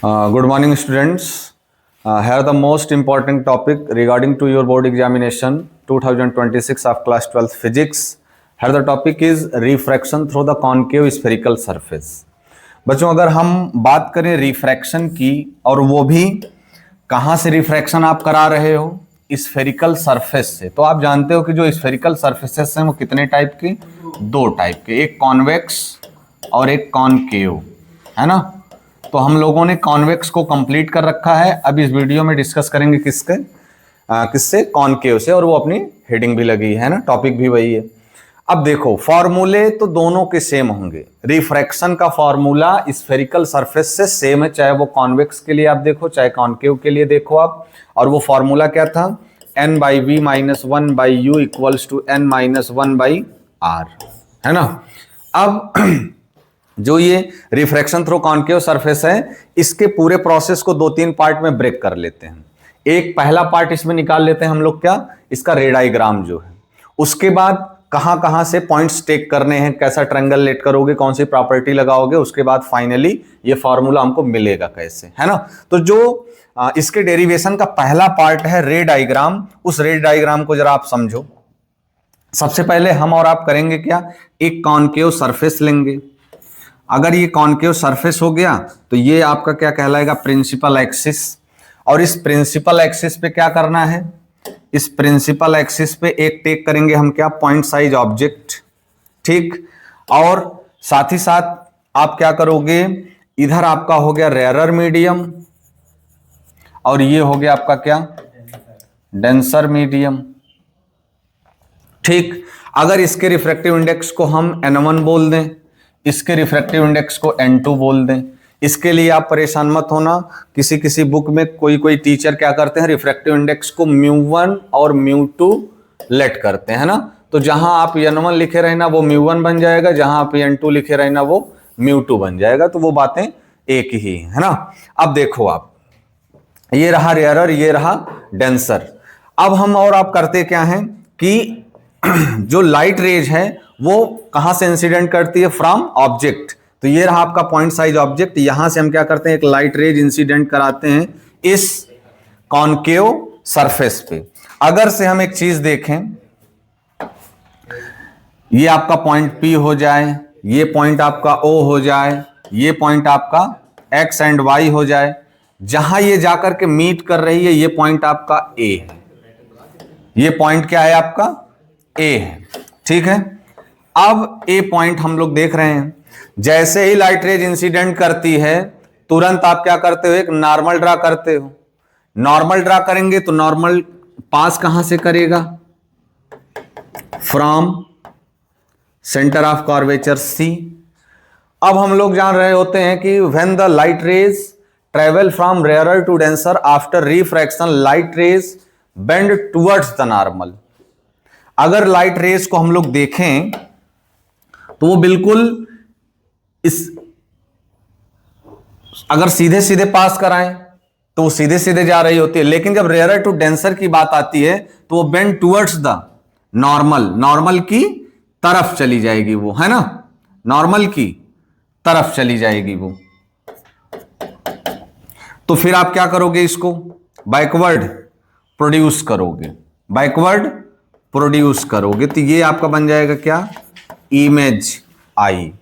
Good morning, students. Here the most important topic regarding to your board examination 2026 of class 12th physics. Here the topic is refraction through the concave spherical surface. बच्चों, अगर हम बात करें refraction की, और वो भी कहाँ से रिफ्रैक्शन आप करा रहे हो, स्फेरिकल सरफेस से, तो आप जानते हो कि जो स्फेरिकल सरफेसेस हैं वो कितने टाइप के, दो टाइप के, एक कॉन्वेक्स और एक कॉनकेव, है ना। तो हम लोगों ने कॉन्वेक्स को कंप्लीट कर रखा है। अब इस वीडियो में डिस्कस करेंगे किससे, कॉनकेव से, और वो अपनी हेडिंग भी लगी है ना, टॉपिक भी वही है। अब देखो, फॉर्मूले तो दोनों के सेम होंगे। रिफ्रैक्शन का फॉर्मूला स्फेरिकल सरफेस से सेम है, चाहे वो कॉन्वेक्स के लिए आप देखो, चाहे कॉनकेव के लिए देखो आप। और वो फॉर्मूला क्या था, n/v-1/u इक्वल्स टू n-1/r, है ना। अब जो ये रिफ्रैक्शन थ्रू कॉनकेव सरफेस है, इसके पूरे प्रोसेस को 2-3 पार्ट में ब्रेक कर लेते हैं। एक पहला पार्ट इसमें निकाल लेते हैं हम लोग, क्या, इसका रे डायग्राम जो है। उसके बाद कहां कहां से पॉइंट्स टेक करने हैं, कैसा ट्रायंगल लेट करोगे, कौन सी प्रॉपर्टी लगाओगे, उसके बाद फाइनली ये फॉर्मूला हमको मिलेगा कैसे, है ना। तो जो इसके डेरिवेशन का पहला पार्ट है रे डायग्राम, उस रे डायग्राम को जरा आप समझो। सबसे पहले हम और आप करेंगे क्या, एक कॉनकेव सरफेस लेंगे। अगर ये कॉनकेव सरफेस हो गया तो ये आपका क्या कहलाएगा, प्रिंसिपल एक्सिस। और इस प्रिंसिपल एक्सिस पे क्या करना है, इस प्रिंसिपल एक्सिस पे एक टेक करेंगे हम, क्या, पॉइंट साइज ऑब्जेक्ट, ठीक। और साथ ही साथ आप क्या करोगे, इधर आपका हो गया रेयरर मीडियम, और ये हो गया आपका क्या, डेंसर मीडियम, ठीक। अगर इसके रिफ्रैक्टिव इंडेक्स को हम n1 बोल दें, इसके रिफ्रैक्टिव इंडेक्स को n2 बोल दें, इसके लिए आप परेशान मत होना। किसी किसी बुक में कोई टीचर क्या करते हैं, रिफ्रैक्टिव इंडेक्स को μ1 और μ2 लेट करते हैं ना। तो जहां आप n1 लिखे रहना वो μ1 बन जाएगा, जहां आप n2 लिखे रहना वो μ2 बन जाएगा। तो वो बातें एक ही है ना। अब देखो आप, ये रहा रेयरर, ये रहा डेंसर। अब हम और आप करते क्या हैं कि जो लाइट रेज है वो कहां से इंसिडेंट करती है, फ्रॉम ऑब्जेक्ट। तो ये रहा आपका पॉइंट साइज ऑब्जेक्ट, यहां से हम क्या करते हैं, एक लाइट रेज इंसिडेंट कराते हैं इस कॉनकेव सरफेस पे। अगर से हम एक चीज देखें, ये आपका पॉइंट P हो जाए, ये पॉइंट आपका O हो जाए, ये पॉइंट आपका X एंड Y हो जाए, जहां ये जाकर के मीट कर रही है, ये पॉइंट आपका A है, ये पॉइंट क्या है आपका A है, ठीक है। अब A पॉइंट हम लोग देख रहे हैं, जैसे ही लाइट रेज इंसिडेंट करती है तुरंत आप क्या करते हो, एक नॉर्मल ड्रा करते हो। नॉर्मल ड्रा करेंगे तो नॉर्मल पास कहां से करेगा, from centre of curvature C। अब हम लोग जान रहे होते हैं कि when the light rays travel from rarer to denser after refraction, light rays bend towards the normal. अगर लाइट रेज को हम लोग देखें तो वो बिल्कुल अगर सीधे सीधे पास कराएं तो वो सीधे सीधे जा रही होती है, लेकिन जब रेयरर टू डेंसर की बात आती है तो वो बेंड टुवर्ड्स द नॉर्मल की तरफ चली जाएगी वो, है ना, नॉर्मल की तरफ चली जाएगी वो। तो फिर आप क्या करोगे, इसको बैकवर्ड प्रोड्यूस करोगे, बैकवर्ड प्रोड्यूस करोगे, तो ये आपका बन जाएगा क्या, इमेज आई।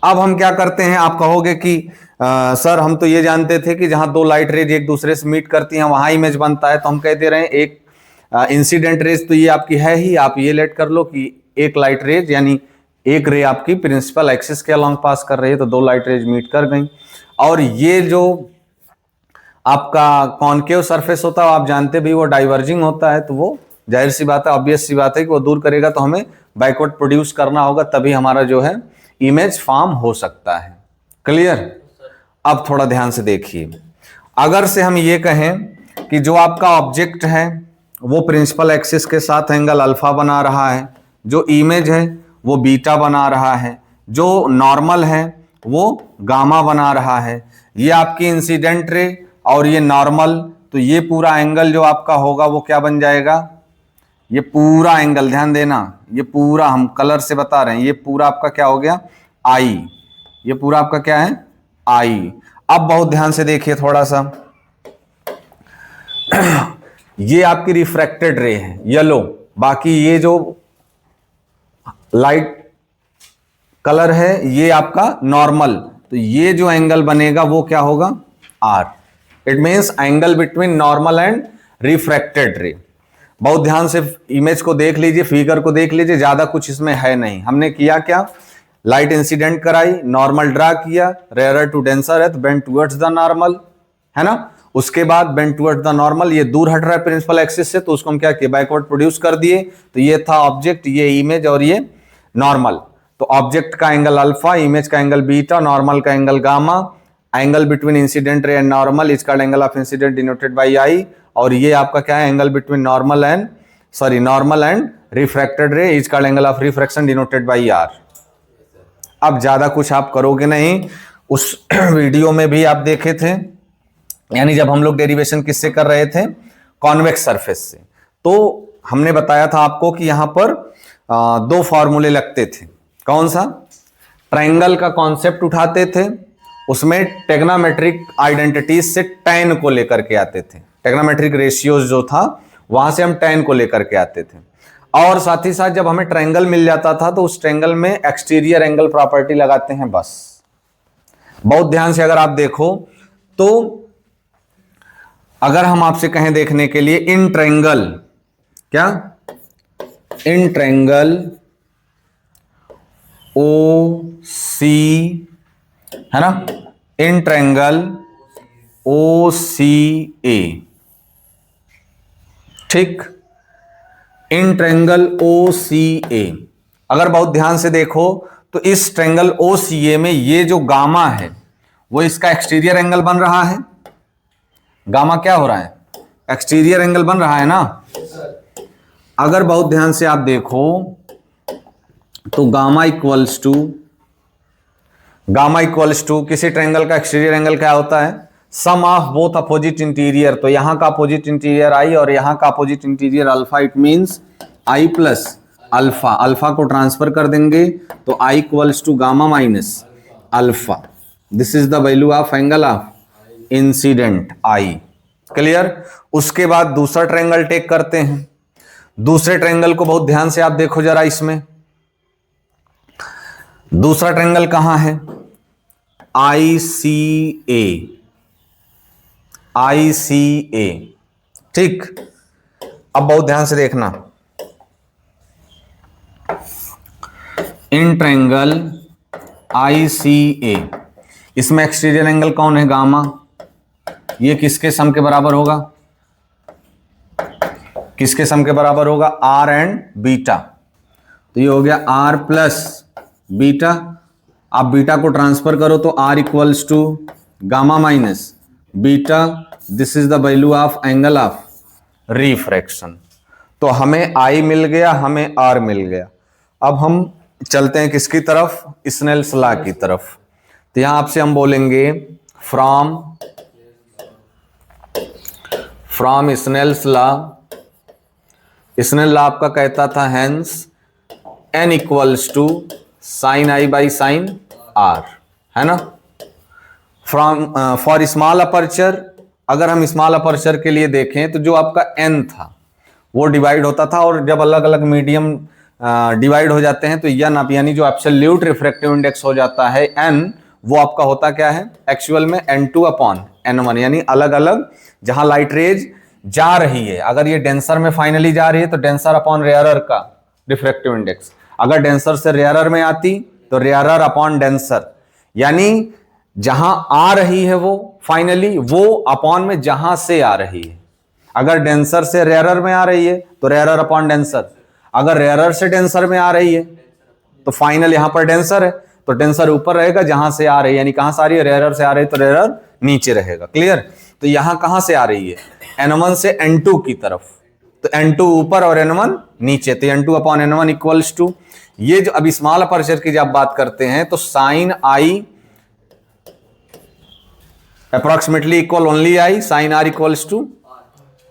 अब हम क्या करते हैं, आप कहोगे कि सर हम तो ये जानते थे कि जहां दो लाइट रेज एक दूसरे से मीट करती हैं वहां इमेज बनता है। तो हम कह दे रहे हैं एक इंसिडेंट रेज तो ये आपकी है ही, आप ये लेट कर लो कि एक लाइट रेज यानी एक रे आपकी प्रिंसिपल एक्सिस के अलॉन्ग पास कर रही है, तो दो लाइट रेज मीट कर गई। और ये जो आपका कॉनकेव सरफेस होता है आप जानते भी वो डाइवर्जिंग होता है, तो वो जाहिर सी बात है, ऑब्वियस सी बात है कि वो दूर करेगा, तो हमें बैकवर्ड प्रोड्यूस करना होगा, तभी हमारा जो है इमेज फॉर्म हो सकता है। क्लियर। अब थोड़ा ध्यान से देखिए, अगर से हम ये कहें कि जो आपका ऑब्जेक्ट है वो प्रिंसिपल एक्सिस के साथ एंगल अल्फा बना रहा है, जो इमेज है वो बीटा बना रहा है, जो नॉर्मल है वो गामा बना रहा है, ये आपकी इंसिडेंट रे और ये नॉर्मल, तो ये पूरा एंगल जो आपका होगा वो क्या बन जाएगा, ये पूरा एंगल, ध्यान देना, ये पूरा हम कलर से बता रहे हैं, ये पूरा आपका क्या हो गया, आई, ये पूरा आपका क्या है, आई। अब बहुत ध्यान से देखिए थोड़ा सा, ये आपकी रिफ्रैक्टेड रे है येलो, बाकी ये जो लाइट कलर है ये आपका नॉर्मल, तो ये जो एंगल बनेगा वो क्या होगा, R. It means angle between normal and refracted ray. बहुत ध्यान से इमेज को देख लीजिए, फिगर को देख लीजिए, ज्यादा कुछ इसमें है नहीं। हमने किया क्या, लाइट इंसिडेंट कराई, नॉर्मल ड्रा किया, रेयरर टू डेंसर है तो बेंड टुवर्ड्स द नॉर्मल, है ना। उसके बाद बेंड टुवर्ड्स द नॉर्मल, ये दूर हट रहा है प्रिंसिपल एक्सिस से, तो उसको हम क्या किए, बैकवर्ड प्रोड्यूस कर दिए। तो ये था ऑब्जेक्ट, ये इमेज और ये नॉर्मल। तो ऑब्जेक्ट का एंगल अल्फा, इमेज का एंगल बीटा, नॉर्मल का angle gamma, angle between incident ray and normal is called angle of incidence denoted by i. और ये आपका क्या है, angle between normal and refracted ray is called angle of refraction denoted by r. अब ज्यादा कुछ आप करोगे नहीं, उस वीडियो में भी आप देखे थे, यानी जब हम लोग डेरिवेशन किससे कर रहे थे, कॉन्वेक्स सरफेस से, तो हमने बताया था आपको कि यहां पर दो फॉर्मूले लगते थे। कौन सा, ट्रायंगल का कॉन्सेप्ट उठाते थे, उसमें टेग्नामेट्रिक आइडेंटिटीज से टैन को लेकर के आते थे, टेग्नामेट्रिक रेशियोज जो था वहां से हम टैन को लेकर के आते थे। और साथ ही साथ जब हमें ट्रायंगल मिल जाता था तो उस ट्रायंगल में एक्सटीरियर एंगल प्रॉपर्टी लगाते हैं बस। बहुत ध्यान से अगर आप देखो तो अगर हम आपसे कहें देखने के लिए इन ट्रायंगल, क्या, इन ट्रायंगल ओ सी, है ना, इन ट्रायंगल ओ सी ए, ठीक, इन ट्रायंगल ओ सी ए, अगर बहुत ध्यान से देखो तो इस ट्रायंगल ओ सी ए में ये जो गामा है वो इसका एक्सटीरियर एंगल बन रहा है। गामा क्या हो रहा है, एक्सटीरियर एंगल बन रहा है ना। अगर बहुत ध्यान से आप देखो तो गामा इक्वल्स टू किसी ट्रायंगल का एक्सटीरियर एंगल क्या होता है, sum of both opposite interior. तो यहां का अपोजिट इंटीरियर आई और यहां का opposite interior alpha, it means i plus alpha, alpha को ट्रांसफर कर देंगे तो i equals to gamma minus alpha. This is the value of angle of incidence i. Clear. उसके बाद दूसरा ट्रायंगल टेक करते हैं। दूसरे ट्रायंगल को बहुत ध्यान से आप देखो जरा, इसमें दूसरा ट्रायंगल कहां है, आई सी ए, ठीक। अब बहुत ध्यान से देखना, इन ट्रायंगल आई सी ए, इसमें एक्सटीरियर एंगल कौन है, गामा। ये किसके सम के बराबर होगा, किसके सम के बराबर होगा, आर एंड बीटा। तो ये हो गया आर प्लस बीटा। आप बीटा को ट्रांसफर करो तो R equals to gamma minus beta. This is the value of angle of refraction. तो हमें आई मिल गया, हमें आर मिल गया। अब हम चलते हैं किसकी तरफ, स्नेल्स लॉ की तरफ। तो यहां आपसे हम बोलेंगे from Snell's law. Snell law आपका कहता था hence n equals to sine I by sine R, है ना। फॉर स्मॉल अपर्चर, अगर हम स्मॉल अपर्चर के लिए देखें तो जो आपका n था वो डिवाइड होता था, और जब अलग अलग मीडियम डिवाइड हो जाते हैं तो n आप, यानी जो एब्सोल्यूट रिफ्रैक्टिव इंडेक्स हो जाता है n, वो आपका होता क्या है एक्चुअल में n2 अपॉन n1, यानी अलग अलग जहां लाइट रेज जा रही है, अगर ये डेंसर में फाइनली जा रही है तो डेंसर अपॉन रेयरर का रिफ्रैक्टिव इंडेक्स, अगर डेंसर से रेयरर में आती तो रेयरर अपॉन डेंसर, यानी जहां आ रही है वो फाइनली वो अपॉन में जहां से आ रही है। अगर डेंसर से रेयरर में आ रही है तो रेयरर अपॉन डेंसर, अगर रेयरर से डेंसर में आ रही है तो फाइनल यहां पर डेंसर है तो डेंसर ऊपर रहेगा जहां से आ रही है, यानी कहां से आ रही है, रेयरर से आ रही है तो रेयरर नीचे रहेगा। क्लियर। तो यहां कहां से आ रही है, n1 से n2 की तरफ, तो n2 ऊपर और n1 नीचे, तो n2 upon n1 equals to, ये जो अभी स्मॉल अपर्चर की जब बात करते हैं तो sine i approximately equal only i, sine r equals to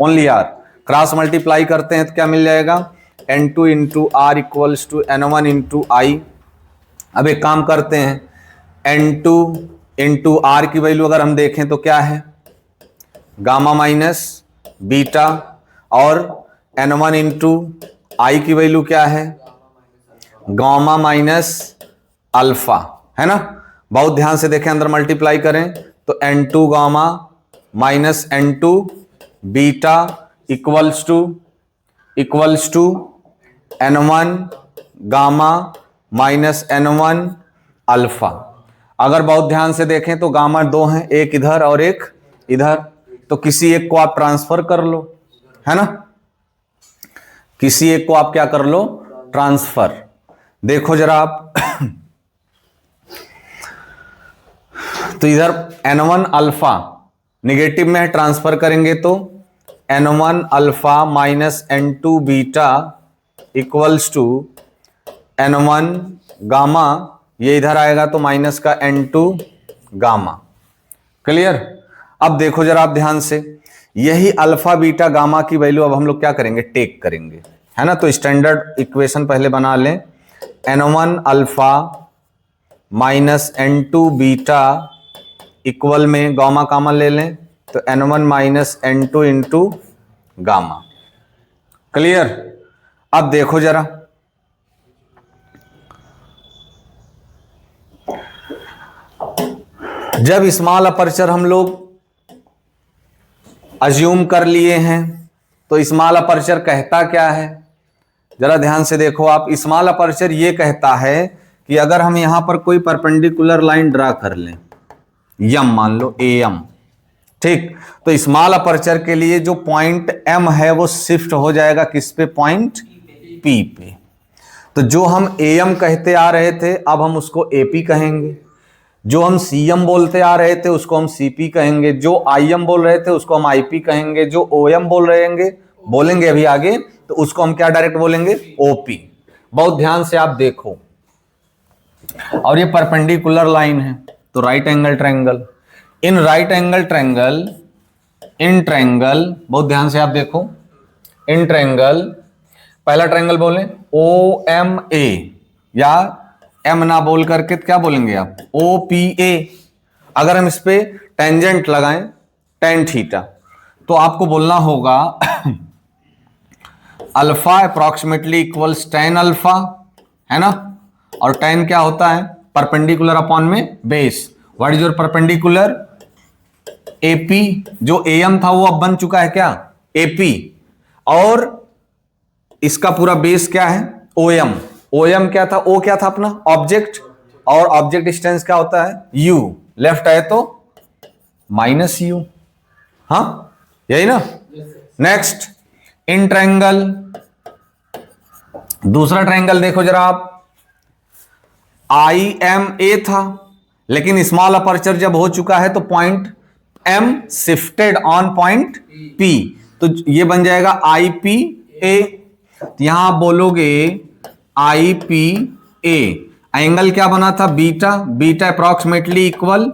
only r. Cross multiply करते हैं तो क्या मिल जाएगा, n2 into r equals to n1 into i. अब एक काम करते हैं, n2 इंटू आर की वैल्यू अगर हम देखें तो क्या है, गामा माइनस बीटा, और n1 इंटू आई की वैल्यू क्या है, गामा माइनस अल्फा, है ना। बहुत ध्यान से देखें, अंदर मल्टीप्लाई करें तो n2 gamma minus n2 beta equals to n1 gamma minus n1 alpha. अगर बहुत ध्यान से देखें तो गामा दो हैं, एक इधर और एक इधर, तो किसी एक को आप ट्रांसफर कर लो, है ना, किसी एक को आप क्या कर लो, ट्रांसफर। देखो जरा आप तो इधर n1 अल्फा निगेटिव में है, ट्रांसफर करेंगे तो n1 alpha minus n2 beta equals to n1 gamma, ये इधर आएगा तो माइनस का n2 गामा। क्लियर। अब देखो जरा आप ध्यान से, यही अल्फा बीटा गामा की वैल्यू अब हम लोग क्या करेंगे, टेक करेंगे, है ना। तो स्टैंडर्ड इक्वेशन पहले बना लें, n1 alpha minus n2 beta equal में गामा कॉमन ले लें तो n1 minus n2 into gamma. Clear. अब देखो जरा, जब स्मॉल अपर्चर हम लोग अज्यूम कर लिए हैं तो स्मॉल अपर्चर कहता क्या है, जरा ध्यान से देखो आप। स्मॉल अपर्चर ये कहता है कि अगर हम यहां पर कोई परपेंडिकुलर लाइन ड्रा कर लें, यम मान लो AM, ठीक, तो स्मॉल अपर्चर के लिए जो पॉइंट M है वो शिफ्ट हो जाएगा किस पे, पॉइंट P पे। तो जो हम AM कहते आ रहे थे अब हम उसको AP कहेंगे, जो हम CM बोलते आ रहे थे उसको हम CP कहेंगे, जो IM बोल रहे थे उसको हम IP कहेंगे, जो OM बोलेंगे अभी आगे तो उसको हम क्या डायरेक्ट बोलेंगे, OP। बहुत ध्यान से आप देखो, और ये परपेंडिकुलर लाइन है तो right angle triangle, in right angle triangle, in triangle, बहुत ध्यान से आप देखो, इन ट्रायंगल, पहला ट्रायंगल बोले OMA, या M ना बोल करके क्या बोलेंगे आप, OPA। अगर हम इस पे टेंजेंट लगाएं tan थीटा तो आपको बोलना होगा alpha approximately equals tan alpha, है ना, और tan क्या होता है, परपेंडिकुलर अपॉन में base. What is your perpendicular, AP, जो AM था वो अब बन चुका है क्या, AP, और इसका पूरा बेस क्या है, OM। OM क्या था, O क्या था अपना ऑब्जेक्ट, और ऑब्जेक्ट डिस्टेंस क्या होता है, U, लेफ्ट है तो माइनस U, हाँ यही ना। नेक्स्ट इन ट्रायंगल, दूसरा ट्रायंगल देखो जरा आप, IMA था लेकिन स्मॉल अपर्चर जब हो चुका है तो point M shifted on point P, तो ये बन जाएगा IPA। यहां आप बोलोगे IPA, एंगल क्या बना था, beta, beta approximately equal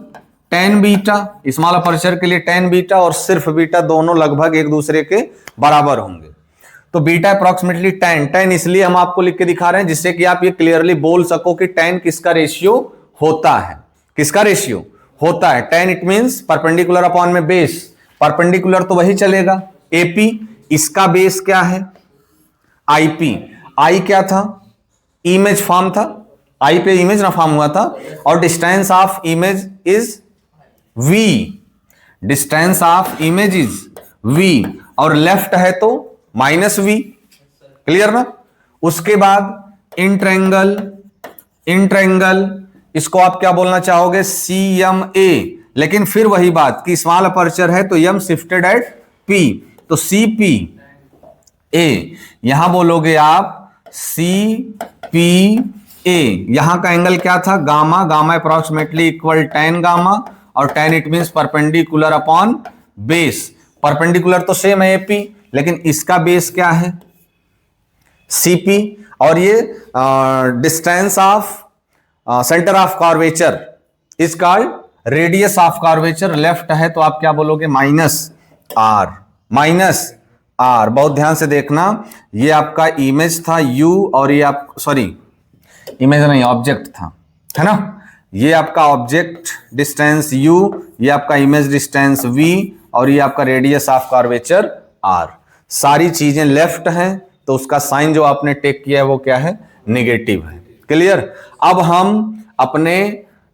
tan beta, small aperture के लिए tan बीटा और सिर्फ बीटा, दोनों लगभग एक दूसरे के बराबर होंगे। तो बीटा अप्रोक्सीमेटली tan इसलिए हम आपको लिख के दिखा रहे हैं जिससे कि आप ये क्लियरली बोल सको कि tan किसका रेशियो होता है, किसका रेशियो होता है, tan it means perpendicular upon में बेस, परपेंडिकुलर तो वही चलेगा AP, इसका बेस क्या है IP, I क्या था, इमेज फॉर्म था, I पे इमेज ना फॉर्म हुआ था, और distance of image is V, distance of image is V, और लेफ्ट है तो माइनस V। क्लियर ना। उसके बाद इन ट्रायंगल, इसको आप क्या बोलना चाहोगे, CMA, लेकिन फिर वही बात कि स्मॉल अपर्चर है तो M शिफ्टेड एट P, तो CPA, यहां बोलोगे आप CPA। यहां का एंगल क्या था, gamma, gamma approximately equal tan gamma, और tan it means perpendicular upon base, perpendicular तो सेम है AP लेकिन इसका बेस क्या है CP, और ये distance of centre of curvature is called radius of curvature, left है तो आप क्या बोलोगे, -R, -R। बहुत ध्यान से देखना, ये आपका इमेज था U, और ये आप, सॉरी इमेज नहीं ऑब्जेक्ट था, है ना, ये आपका ऑब्जेक्ट डिस्टेंस u, ये आपका इमेज डिस्टेंस v, और ये आपका रेडियस ऑफ कर्वेचर r। सारी चीजें लेफ्ट हैं, तो उसका साइन जो आपने टेक किया है वो क्या है, नेगेटिव है। क्लियर। अब हम अपने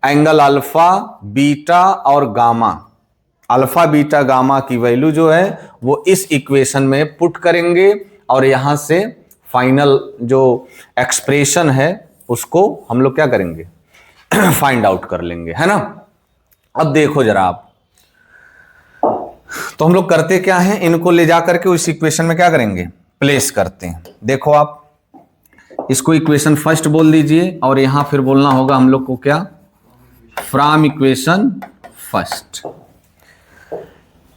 एंगल अल्फा, बीटा और गामा, अल्फा बीटा गामा की वैल्यू जो है वो इस इक्वेशन में पुट करेंगे, और यहां से फाइनल जो एक्सप्रेशन है उसको हम लोग क्या करेंगे, फाइंड आउट कर लेंगे, है ना। अब देखो जरा आप, तो हम लोग करते क्या हैं, इनको ले जाकर के उस इक्वेशन में क्या करेंगे, प्लेस करते हैं। देखो आप, इसको इक्वेशन फर्स्ट बोल दीजिए, और यहां फिर बोलना होगा हम लोग को क्या, from equation first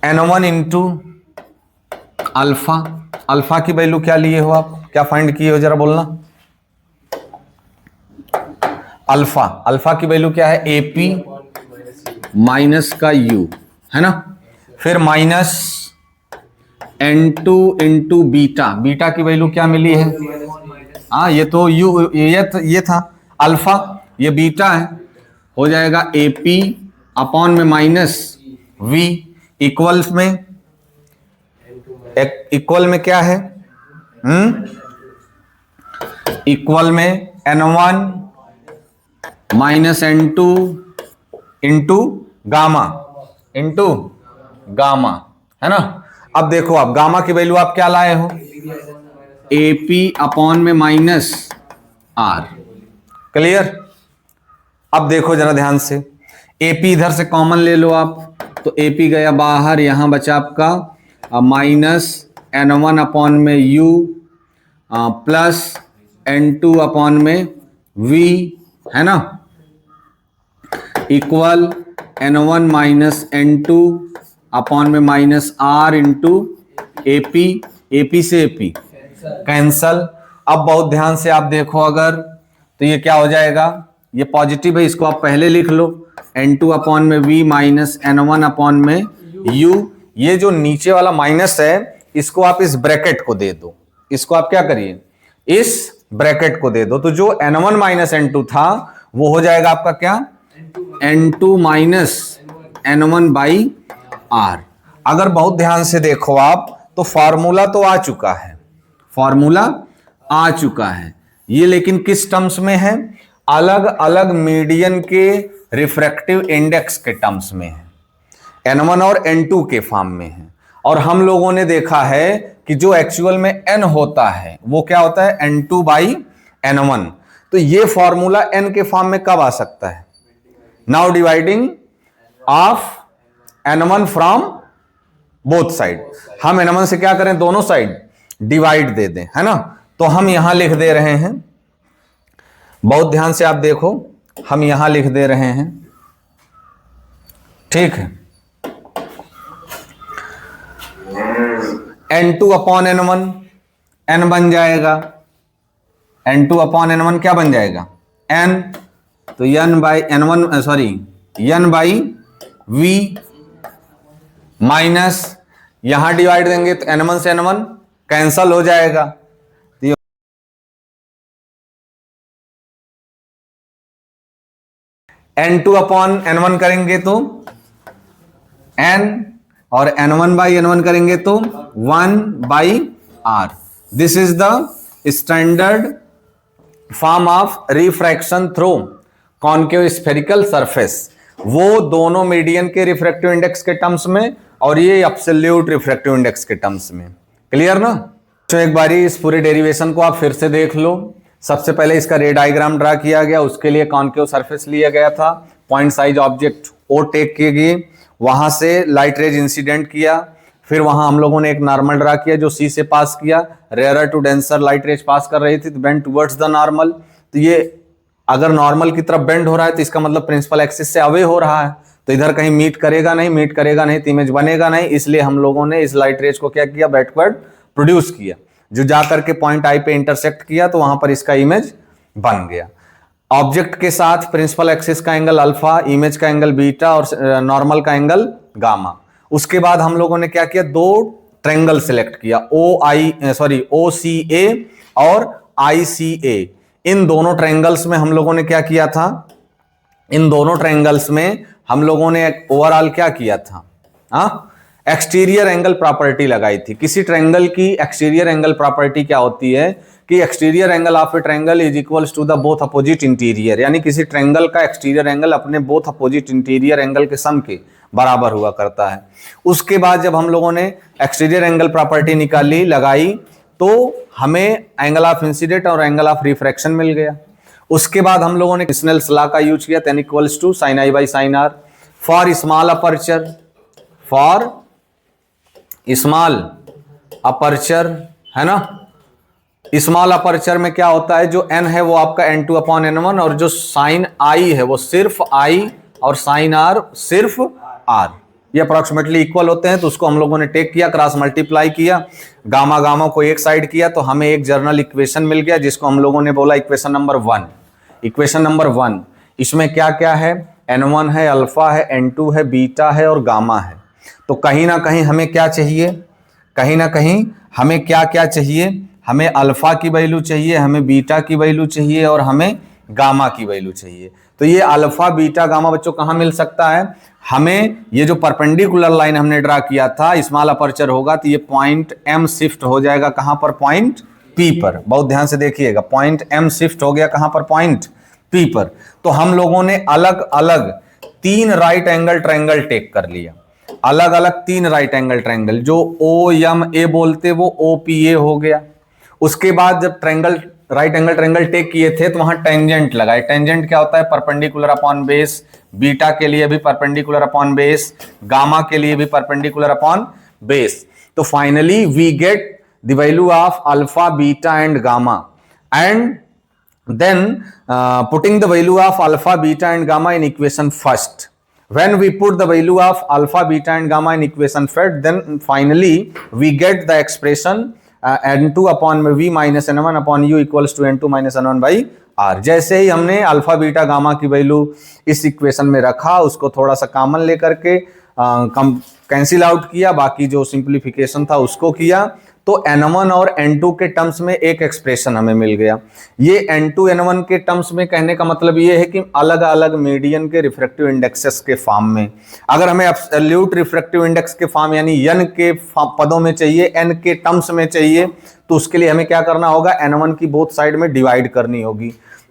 n1 into alpha, alpha की वैल्यू क्या लिए हो आप, क्या फाइंड किए हो जरा बोलना। अल्फा, अल्फा की वैल्यू क्या है, एपी माइनस का यू, है ना। फिर minus n2 into beta, beta की वैल्यू क्या मिली है, हाँ ये तो यू, ये था अल्फा, ये बीटा है, हो जाएगा एपी अपॉन में माइनस वी, इक्वल्स में, इक्वल में क्या है, इक्वल में n1 minus n2 into gamma, into gamma, है ना। अब देखो आप, गामा की वैल्यू आप क्या लाए हो, एपी अपॉन में माइनस आर। क्लियर। अब देखो जरा ध्यान से, एपी इधर से कॉमन ले लो आप, तो एपी गया बाहर, यहां बचा आपका माइनस n1 अपॉन में u प्लस n2 अपॉन में v, है ना, equal n1 minus n2 upon में minus r into AP, AP से एपी कैंसल। अब बहुत ध्यान से आप देखो अगर, तो ये क्या हो जाएगा, ये पॉजिटिव है, इसको आप पहले लिख लो, n2 अपॉन में v माइनस n1 अपॉन में u। ये जो नीचे वाला माइनस है इसको आप इस ब्रैकेट को दे दो, इसको आप क्या करिए, इस ब्रैकेट को दे दो, तो जो n1 माइनस n2 था वो हो जाएगा आपका क्या, n2 minus n1 by r। अगर बहुत ध्यान से देखो आप, तो फॉर्मूला तो आ चुका है, फॉर्मूला आ चुका है, ये लेकिन किस टर्म्स में है, अलग अलग मीडियन के रिफ्रैक्टिव इंडेक्स के टर्म्स में है, n1 और n2 के फॉर्म में है। और हम लोगों ने देखा है कि जो एक्चुअल में n होता है वो क्या होता है, n2 बाई n1। तो ये फॉर्मूला n के फॉर्म में कब आ सकता है, now dividing of n1 from both side, हम n1 से क्या करें, दोनों साइड डिवाइड दे दें, है ना। तो हम यहां लिख दे रहे हैं, बहुत ध्यान से आप देखो, हम यहां लिख दे रहे हैं, ठीक है, n2 अपॉन n1, n बन जाएगा, n2 अपॉन n1 क्या बन जाएगा, n, तो n by n1 sorry n by v minus, यहां डिवाइड देंगे तो n1 से n1 कैंसल हो जाएगा, तो n2 अपॉन n1 करेंगे तो n, और n1 बाई n1 करेंगे तो 1 by r। This is the standard form of refraction through concave spherical surface, वो दोनों मीडियन के रिफ्रैक्टिव इंडेक्स के टर्म्स में, और ये एब्सोल्यूट रिफ्रैक्टिव इंडेक्स के टर्म्स में। क्लियर ना। तो एक बारी इस पूरे डेरिवेशन को आप फिर से देख लो। सबसे पहले इसका रे डायग्राम ड्रा किया गया, उसके लिए कॉनकेव सरफेस लिया गया था, point size object O take किए गए, वहां से लाइट रेज इंसिडेंट किया, फिर वहां हम लोगों ने एक नॉर्मल ड्रा किया जो सी से पास किया, rarer to denser light rays pass कर रही थी तो बेंड टुवर्ड्स द नॉर्मल। तो ये अगर नॉर्मल की तरफ बेंड हो रहा है तो इसका मतलब प्रिंसिपल एक्सिस से अवे हो रहा है, तो इधर कहीं मीट करेगा नहीं, मीट करेगा नहीं तो इमेज बनेगा नहीं, इसलिए हम लोगों ने इस लाइट रेज को क्या किया, बैकवर्ड प्रोड्यूस किया, जो जाकर के पॉइंट आई पे इंटरसेक्ट किया तो वहां पर इसका इमेज बन गया। ऑब्जेक्ट के साथ प्रिंसिपल एक्सिस का एंगल अल्फा, इमेज का एंगल बीटा और नॉर्मल का एंगल गामा। उसके बाद हम लोगों ने क्या किया, दो ट्रायंगल सिलेक्ट किया, OCA और ICA। इन दोनों ट्रायंगल्स में हम लोगों ने क्या किया था, इन दोनों ट्रायंगल्स में हम लोगों ने ओवरऑल क्या किया था, एक्सटीरियर एंगल प्रॉपर्टी लगाई थी। किसी ट्रायंगल की एक्सटीरियर एंगल प्रॉपर्टी क्या होती है कि exterior angle of a triangle is equals to the both opposite interior, यानी किसी ट्रायंगल का एक्सटीरियर एंगल अपने बोथ अपोजिट इंटीरियर एंगल के सम के बराबर हुआ करता है। उसके बाद जब हम लोगों ने एक्सटीरियर एंगल प्रॉपर्टी निकाली, लगाई, तो हमें एंगल ऑफ इंसिडेंट और एंगल ऑफ रिफ्रैक्शन मिल गया। उसके बाद हम लोगों ने स्नेल्स लॉ का यूज किया, tan equals to sin i by sin r for small aperture, for small aperture, है ना। स्मॉल अपर्चर में क्या होता है, जो n है वो आपका n2 अपॉन n1 और जो sin i है वो सिर्फ i और sin r सिर्फ r, ये अप्रोक्सीमेटली इक्वल होते हैं। तो उसको हम लोगों ने टेक किया, क्रॉस मल्टीप्लाई किया, गामा गामा को एक साइड किया, तो हमें एक जर्नल इक्वेशन मिल गया जिसको हम लोगों ने बोला इक्वेशन नंबर 1। इक्वेशन नंबर 1, इसमें क्या क्या है, n1 है, अल्फा है, n2 है, बीटा है और गामा है। तो कहीं ना कहीं हमें क्या चाहिए, कहीं ना कहीं हमें क्या क्या चाहिए, हमें अल्फा की वैल्यू चाहिए, हमें बीटा की वैल्यू चाहिए और हमें गामा की वैल्यू चाहिए। तो ये अल्फा बीटा गामा बच्चों कहाँ मिल सकता है, हमें ये जो परपेंडिकुलर लाइन हमने ड्रा किया था, स्मॉल अपर्चर होगा तो ये पॉइंट M शिफ्ट हो जाएगा कहां पर, पॉइंट P पर। बहुत ध्यान से देखिएगा, पॉइंट M शिफ्ट हो गया कहां पर, पॉइंट P पर। तो हम लोगों ने अलग अलग 3 राइट एंगल ट्रायंगल टेक कर लिया, अलग अलग 3 राइट एंगल ट्रायंगल, जो OMA बोलते वो OPA हो गया। उसके बाद जब triangle right angle triangle take किए थे तो वहां टेंजेंट लगाए। टेंजेंट क्या होता है, परपेंडिकुलर अपॉन बेस, बीटा के लिए भी परपेंडिकुलर अपॉन बेस, गामा के लिए भी परपेंडिकुलर अपॉन बेस। तो finally we get the value of alpha beta and gamma, and then putting the value of alpha beta and gamma in equation first. When we put the value of alpha beta and gamma in equation first, then finally we get the expression n2 upon v minus n1 upon u equals to n2 minus n1 by r। जैसे ही हमने alpha beta gamma की value इस equation में रखा, उसको थोड़ा सा common लेकर के कैंसिल आउट किया, बाकी जो सिंप्लीफिकेशन था उसको किया, तो n1 और n2 के टर्म्स में एक एक्सप्रेशन हमें मिल गया। ये n2 n1 के टर्म्स में कहने का मतलब ये है कि अलग अलग मीडियन के रिफ्रैक्टिव इंडेक्सेस के फॉर्म में। अगर हमें एब्सोल्यूट रिफ्रैक्टिव इंडेक्स के फॉर्म यानी n के पदों में चाहिए, n के टर्म्स में चाहिए, तो उसके लिए हमें क्या करना होगा, n1 की बोथ साइड में डिवाइड करनी होगी।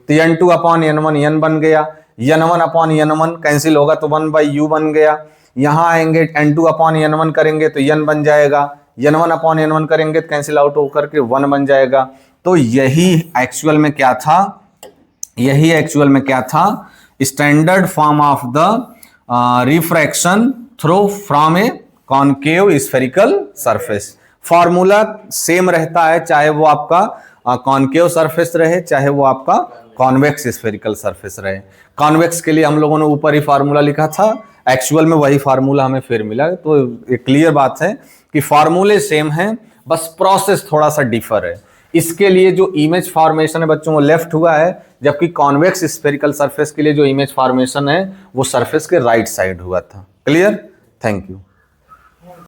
तो n2 अपॉन n1 n बन गया, n1 अपॉन n1 कैंसिल होगा तो 1 बाई u बन गया। यहां आएंगे n2 अपॉन n1 करेंगे तो n बन जाएगा, n1 अपॉन n1 करेंगे तो कैंसिल आउट होकर के 1 बन जाएगा। तो यही एक्चुअल में क्या था, यही एक्चुअल में क्या था, standard form of the refraction through from A concave spherical surface. Formula same रहता है, चाहे वो आपका कॉनकेव सरफेस रहे, चाहे वो आपका कॉन्वेक्स स्फेरिकल सरफेस रहे। कॉन्वेक्स के लिए हम लोगों ने ऊपर ही फार्मूला लिखा था, एक्चुअल में वही फार्मूला हमें फिर मिला। तो एक क्लियर बात है कि फार्मूले सेम हैं, बस प्रोसेस थोड़ा सा डिफर है। इसके लिए जो इमेज फॉर्मेशन है बच्चों वो लेफ्ट हुआ है, जबकि कॉन्वेक्स स्फेरिकल सरफेस के लिए जो इमेज फॉर्मेशन है वो सरफेस के राइट साइड हुआ था। Clear, thank you.